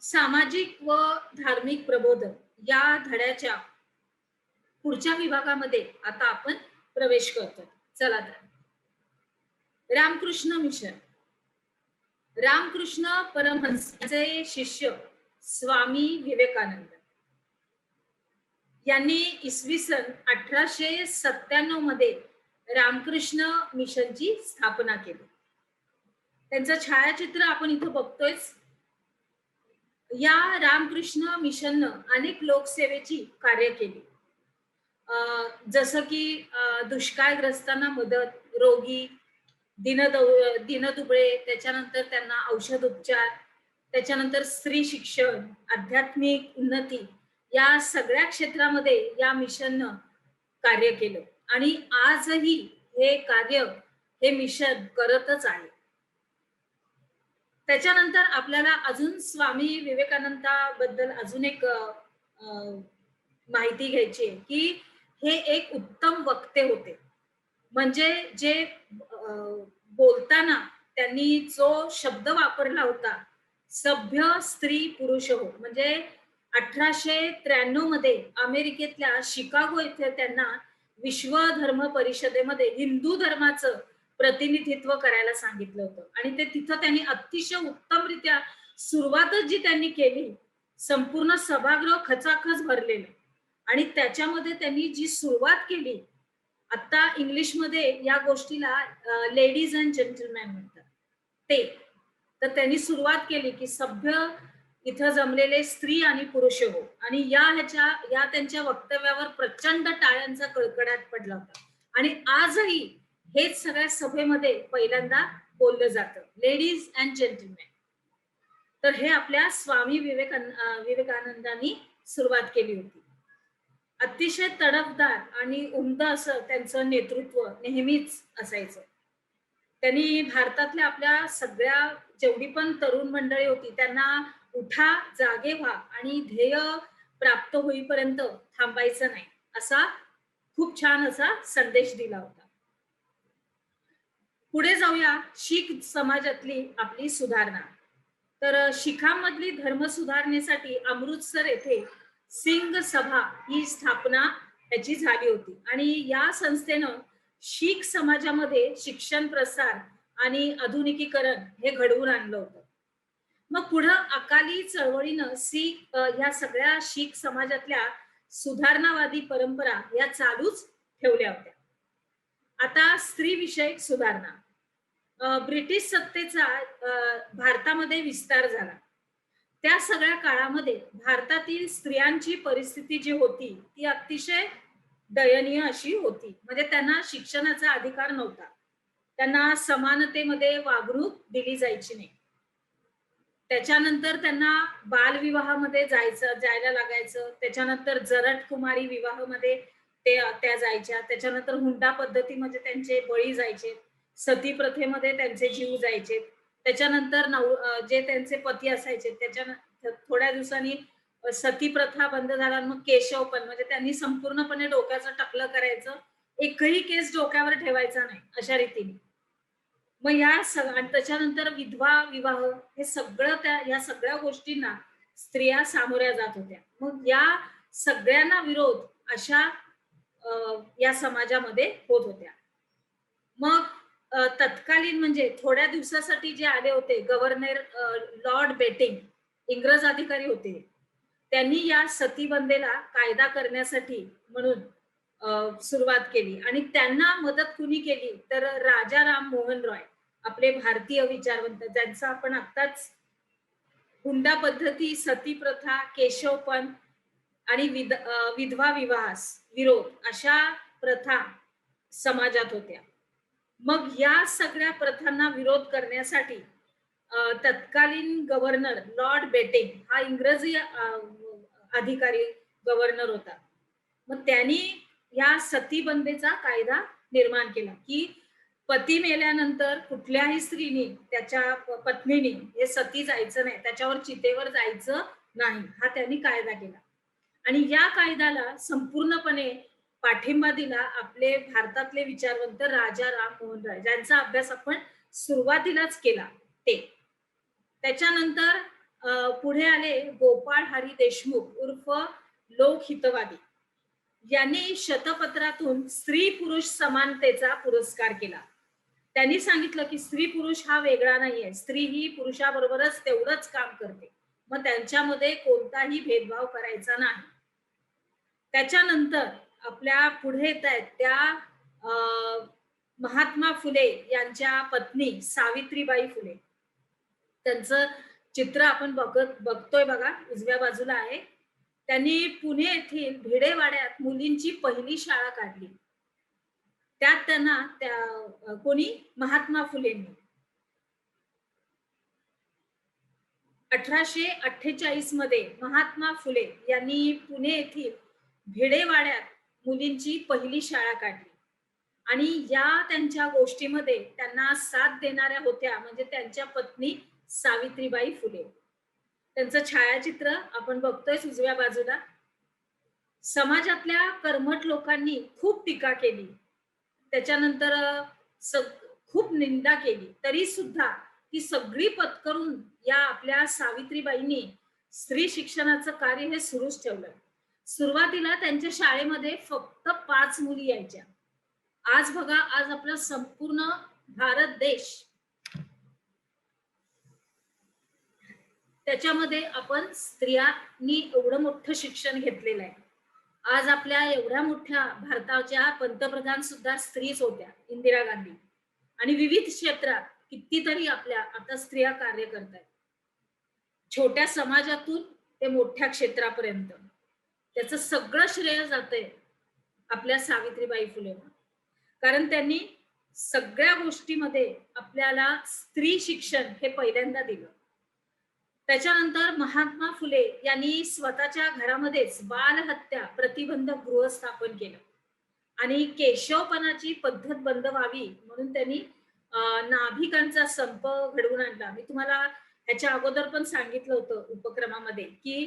सामाजिक व धार्मिक प्रबोधन या धड्याच्या पुढच्या विभागामध्ये आता आपण प्रवेश करतो. चला तर रामकृष्ण मिशन. रामकृष्ण परमहंसाचे शिष्य स्वामी विवेकानंद यांनी इसवी सन 1897 मध्ये रामकृष्ण मिशनची स्थापना केली. त्यांचं छायाचित्र आपण इथं बघतोयच. या रामकृष्ण मिशननं अनेक लोकसेवेची कार्य केली. जसं की दुष्काळग्रस्तांना मदत, रोगी, दीनदुबळे, त्याच्यानंतर त्यांना औषध उपचार, त्याच्यानंतर स्त्री शिक्षण, आध्यात्मिक उन्नती या सगळ्या क्षेत्रामध्ये या मिशननं कार्य केलं आणि आजही हे कार्य, हे मिशन करतच आहे. त्याच्यानंतर आपल्याला अजून स्वामी विवेकानंदाबद्दल अजून एक माहिती घ्यायची आहे, की हे एक उत्तम वक्ते होते. म्हणजे जे बोलताना त्यांनी जो शब्द वापरला होता, सभ्य स्त्री पुरुष हो, म्हणजे 1893 मध्ये अमेरिकेतल्या शिकागो येथे त्यांना विश्व धर्म परिषदेमध्ये हिंदू धर्माचं प्रतिनिधित्व करायला सांगितलं होतं आणि ते तिथं त्यांनी अतिशय उत्तमरित्या सुरुवातच जी त्यांनी केली, संपूर्ण सभागृह खचाखच भरलेलं आणि त्याच्यामध्ये त्यांनी जी सुरुवात केली, आता इंग्लिशमध्ये या गोष्टीला लेडीज अँड जेंटलमॅन म्हणतात ते. तर त्यांनी सुरुवात केली की सभ्य इथं जमलेले स्त्री आणि पुरुष हो, आणि या त्यांच्या वक्तव्यावर प्रचंड टाळ्यांचा कडकडाट पडला होता आणि आजही हेच सगळ्या सभेमध्ये पहिल्यांदा बोललं जातं, लेडीज अँड जेंटलमॅन. तर हे आपल्या स्वामी विवेकानंदांनी सुरुवात केली होती. अतिशय तडफदार आणि उमदा असं त्यांचं नेतृत्व नेहमीच असायचं. त्यांनी भारतातल्या आपल्या सगळ्या जेवढी पण तरुण मंडळी होती त्यांना उठा, जागे व्हा आणि ध्येय प्राप्त होईपर्यंत थांबायचं नाही, असा खूप छान असा संदेश दिला होता. पुढे जाऊया, शीख समाजातली आपली सुधारणा. तर शीखांमधली धर्म सुधारणेसाठी अमृतसर येथे सिंग सभा ही स्थापना त्याची झाली होती आणि या संस्थेनं शीख समाजामध्ये शिक्षण प्रसार आणि आधुनिकीकरण हे घडवून आणलं होतं. मग पुढं अकाली चळवळीनं ह्या सगळ्या शीख समाजातल्या सुधारणावादी परंपरा या चालूच ठेवल्या होत्या. आता स्त्री विषयक सुधारणा. ब्रिटिश सत्तेचा भारतामध्ये विस्तार झाला. त्या सगळ्या काळामध्ये भारतातील स्त्रियांची परिस्थिती जी होती ती अतिशय दयनीय अशी होती. म्हणजे त्यांना शिक्षणाचा अधिकार नव्हता, त्यांना समानतेमध्ये वागणूक दिली जायची नाही. त्याच्यानंतर त्यांना बालविवाहामध्ये जायला लागायचं. त्याच्यानंतर जरट कुमारी विवाहामध्ये त्या जायच्या. त्याच्यानंतर हुंडा पद्धतीमध्ये त्यांचे बळी जायचे. सती प्रथेमध्ये त्यांचे जीव जायचे. त्याच्यानंतर जे त्यांचे पती असायचे त्याच्या थोड्या दिवसांनी सती प्रथा बंद झाला, मग केशव पण, म्हणजे त्यांनी संपूर्णपणे डोक्याचं टकलं करायचं, एकही केस डोक्यावर ठेवायचा नाही अशा रीतीने. मग त्याच्यानंतर विधवा विवाह, हे सगळं या सगळ्या गोष्टींना स्त्रिया सामोऱ्या जात होत्या. मग या सगळ्यांना विरोध अशा या समाजामध्ये होत होत्या. मग तत्कालीन म्हणजे थोड्या दिवसासाठी जे आले होते गव्हर्नर लॉर्ड बेटिंग, इंग्रज अधिकारी होते, त्यांनी या सतीबंदेला कायदा करण्यासाठी म्हणून सुरुवात केली आणि त्यांना मदत कुणी केली तर राजा राम मोहन रॉय, आपले भारतीय विचारवंत, ज्यांचा आपण आत्ताच हुंडा पद्धती, सती प्रथा, केशवपण आणि विधवा विवाहास विरोध अशा प्रथा समाजात होत्या. मग या सगळ्या प्रथांना विरोध करण्यासाठी तत्कालीन गव्हर्नर लॉर्ड बेटिंग हा इंग्रजी अधिकारी गव्हर्नर होता. मग त्यांनी या सतीबंदीचा कायदा निर्माण केला की पती मेल्यानंतर कुठल्याही स्त्रीने, त्याच्या पत्नीने हे सती जायचं नाही, त्याच्यावर चितेवर जायचं नाही, हा त्यांनी कायदा केला. आणि या कायद्याला संपूर्णपणे पाठिंबा दिला आपले भारतातले विचारवंत राजा राम मोहन रॉय, ज्यांचा अभ्यास आपण सुरुवातीलाच केला ते. त्याच्यानंतर पुढे आले गोपाळ हरी देशमुख उर्फ लोकहितवादी. यांनी शतपत्रातून स्त्री पुरुष समानतेचा पुरस्कार केला. त्यांनी सांगितलं की स्त्री पुरुष हा वेगळा नाहीये, स्त्री ही पुरुषाबरोबरच तेवढंच काम करते, मग त्यांच्यामध्ये कोणताही भेदभाव करायचा नाही. त्याच्यानंतर आपल्या पुढे येत आहेत त्या महात्मा फुले यांच्या पत्नी सावित्रीबाई फुले. त्यांचं चित्र आपण बघतोय बघा, उजव्या बाजूला आहे. त्यांनी पुणे येथील भिडेवाड्यात मुलींची पहिली शाळा काढली. त्यात त्यांना कोणी महात्मा फुलेंनी 1848 मध्ये महात्मा फुले यांनी पुणे येथील भिडेवाड्यात मुलींची पहिली शाळा काढली आणि या त्यांच्या गोष्टीमध्ये त्यांना साथ देणाऱ्या होत्या म्हणजे त्यांच्या पत्नी सावित्रीबाई फुले. त्यांचं छायाचित्र आपण बघतोय उजव्या बाजूला. समाजातल्या कर्मठ लोकांनी खूप टीका केली, त्याच्यानंतर खूप निंदा केली, तरी सुद्धा ती सगळी पत्करून या आपल्या सावित्रीबाईंनी स्त्री शिक्षणाचं कार्य हे सुरूच ठेवलं. सुरुवातीला त्यांच्या शाळेमध्ये फक्त 5 मुली यायच्या. आज बघा, आज आपला संपूर्ण भारत देश त्याच्यामध्ये आपण स्त्रियांनी एवढं मोठं शिक्षण घेतलेलं आहे. आज आपल्या एवढ्या मोठ्या भारताच्या पंतप्रधान सुद्धा स्त्रीच होत्या, इंदिरा गांधी. आणि विविध क्षेत्रात कितीतरी आपल्या आता स्त्रिया कार्य करत आहेत, छोट्या समाजातून ते मोठ्या क्षेत्रापर्यंत. त्याचं सगळं श्रेय जातंय आपल्या सावित्रीबाई फुलेंना, कारण त्यांनी सगळ्या गोष्टीमध्ये आपल्याला स्त्री शिक्षण हे पहिल्यांदा दिलं. त्याच्यानंतर महात्मा फुले यांनी स्वतःच्या घरामध्येच बालहत्या प्रतिबंधक गृह स्थापन केलं आणि केशवपनाची पद्धत बंद व्हावी म्हणून त्यांनी नाभिकांचा संप घडवून आणला. मी तुम्हाला ह्याच्या अगोदर पण सांगितलं होतं उपक्रमामध्ये की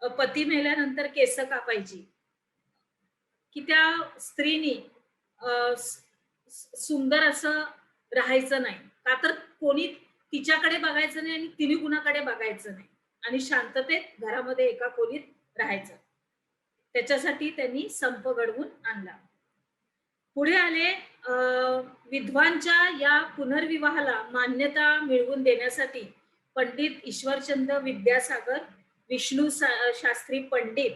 पती मेल्यानंतर केस कापायची, की त्या स्त्रीनी सुंदर असं राहायचं नाही, का तर कोणी तिच्याकडे बघायचं नाही आणि तिने कुणाकडे बघायचं नाही आणि शांततेत घरामध्ये एका खोलीत राहायचं. त्याच्यासाठी त्यांनी संप घडवून आणला. पुढे आले विधवांच्या या पुनर्विवाहाला मान्यता मिळवून देण्यासाठी पंडित ईश्वरचंद्र विद्यासागर, विष्णू शास्त्री पंडित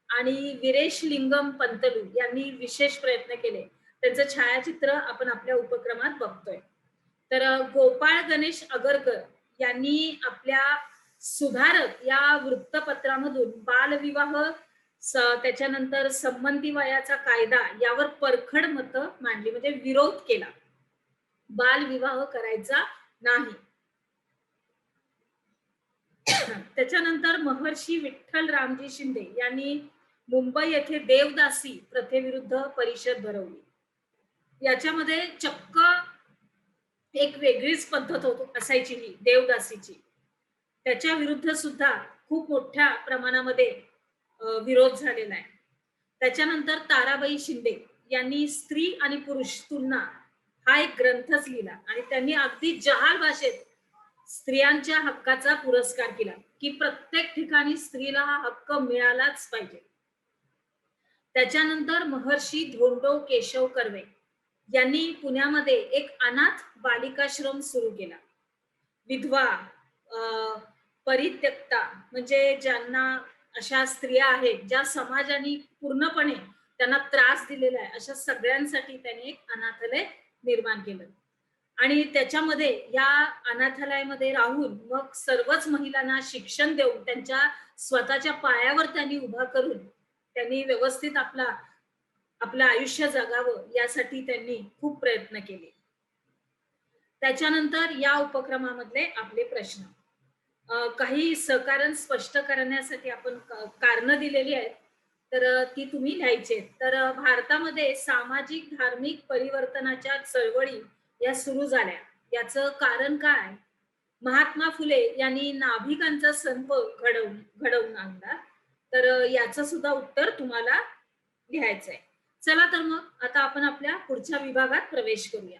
आणि वीरेशलिंगम पंतलू यांनी विशेष प्रयत्न केले. त्यांचं छायाचित्र आपण आपल्या उपक्रमात बघतोय. तर गोपाळ गणेश आगरकर यांनी आपल्या सुधारक या वृत्तपत्रामधून बालविवाह, त्याच्यानंतर संबंधी वयाचा कायदा यावर परखड मतं मांडली, म्हणजे विरोध केला, बालविवाह करायचा नाही. त्याच्यानंतर महर्षी विठ्ठल रामजी शिंदे यांनी मुंबई येथे देवदासी प्रथेविरुद्ध परिषद भरवली. याच्यामध्ये चक्क एक वेगळीच पद्धत असायची ही देवदासीची. त्याच्या विरुद्ध सुद्धा खूप मोठ्या प्रमाणामध्ये विरोध झालेला आहे. त्याच्यानंतर ताराबाई शिंदे यांनी स्त्री आणि पुरुष तुलना हा एक ग्रंथच लिहिला आणि त्यांनी अगदी जहाल भाषेत स्त्रियांच्या हक्काचा पुरस्कार केला की प्रत्येक ठिकाणी स्त्रीला हा हक्क मिळालाच पाहिजे. त्याच्यानंतर महर्षी धोंडो केशव कर्वे यांनी पुण्यामध्ये एक अनाथ बालिकाश्रम सुरू केला. विधवा, परित्यक्ता म्हणजे ज्यांना अशा स्त्रिया आहेत ज्या समाजाने पूर्णपणे त्यांना त्रास दिलेला आहे, अशा सगळ्यांसाठी त्यांनी एक अनाथालय निर्माण केलं आणि त्याच्यामध्ये या अनाथालयामध्ये राहून मग सर्वच महिलांना शिक्षण देऊन त्यांच्या स्वतःच्या पायावर त्यांनी उभा करून त्यांनी व्यवस्थित आपलं आयुष्य जगावं यासाठी त्यांनी खूप प्रयत्न केले. त्याच्यानंतर या उपक्रमामधले आपले प्रश्न, काही सहकारण स्पष्ट करण्यासाठी आपण कारणं दिलेली आहेत, तर ती तुम्ही लिहायची आहेत. तर भारतामध्ये सामाजिक धार्मिक परिवर्तनाच्या चळवळी या सुरू झाल्या, याचं कारण काय? महात्मा फुले यांनी नाभिकांचा संप घडवून आणला, तर याचं सुद्धा उत्तर तुम्हाला लिहायचंय. चला तर मग आता आपण आपल्या पुढच्या विभागात प्रवेश करूया.